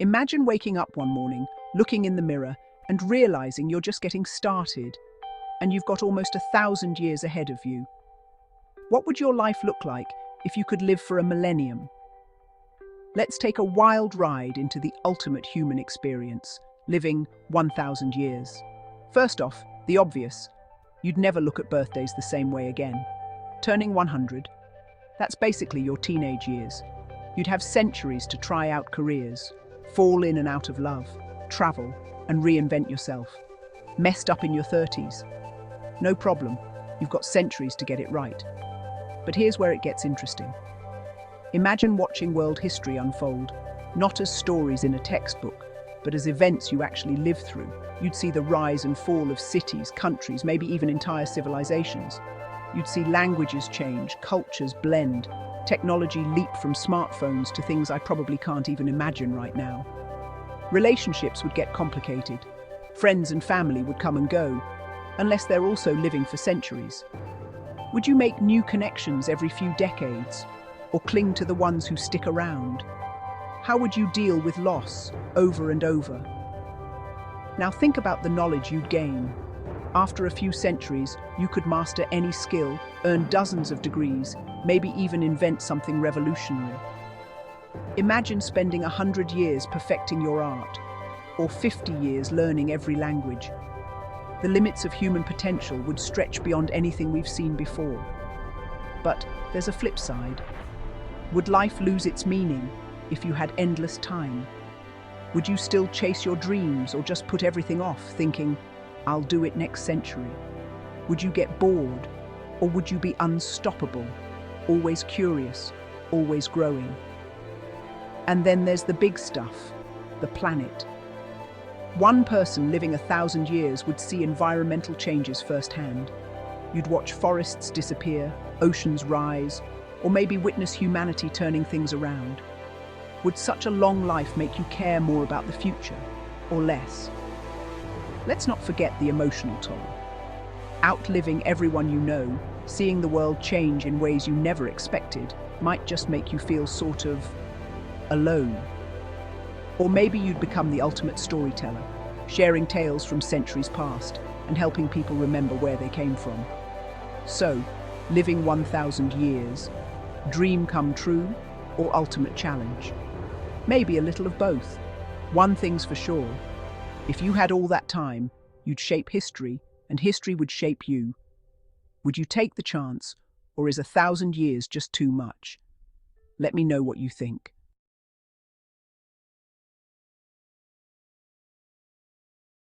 Imagine waking up one morning, looking in the mirror, and realizing you're just getting started, and you've got almost 1,000 years ahead of you. What would your life look like if you could live for a millennium? Let's take a wild ride into the ultimate human experience, living 1,000 years. First off, the obvious. You'd never look at birthdays the same way again. Turning 100, that's basically your teenage years. You'd have centuries to try out careers, fall in and out of love, travel, and reinvent yourself. Messed up in your 30s? No problem, you've got centuries to get it right. But here's where it gets interesting. Imagine watching world history unfold, not as stories in a textbook, but as events you actually live through. You'd see the rise and fall of cities, countries, maybe even entire civilizations. You'd see languages change, cultures blend, technology leap from smartphones to things I probably can't even imagine right now. Relationships would get complicated. Friends and family would come and go, unless they're also living for centuries. Would you make new connections every few decades, or cling to the ones who stick around? How would you deal with loss over and over? Now think about the knowledge you'd gain. After a few centuries, you could master any skill, earn dozens of degrees, maybe even invent something revolutionary. Imagine spending 100 years perfecting your art, or 50 years learning every language. The limits of human potential would stretch beyond anything we've seen before. But there's a flip side. Would life lose its meaning if you had endless time? Would you still chase your dreams or just put everything off, thinking, I'll do it next century? Would you get bored, or would you be unstoppable, always curious, always growing? And then there's the big stuff, the planet. One person living 1,000 years would see environmental changes firsthand. You'd watch forests disappear, oceans rise, or maybe witness humanity turning things around. Would such a long life make you care more about the future, or less? Let's not forget the emotional toll. Outliving everyone you know, seeing the world change in ways you never expected, might just make you feel sort of alone. Or maybe you'd become the ultimate storyteller, sharing tales from centuries past and helping people remember where they came from. So, living 1,000 years, dream come true or ultimate challenge? Maybe a little of both. One thing's for sure, if you had all that time, you'd shape history and history would shape you. Would you take the chance, or is 1,000 years just too much? Let me know what you think.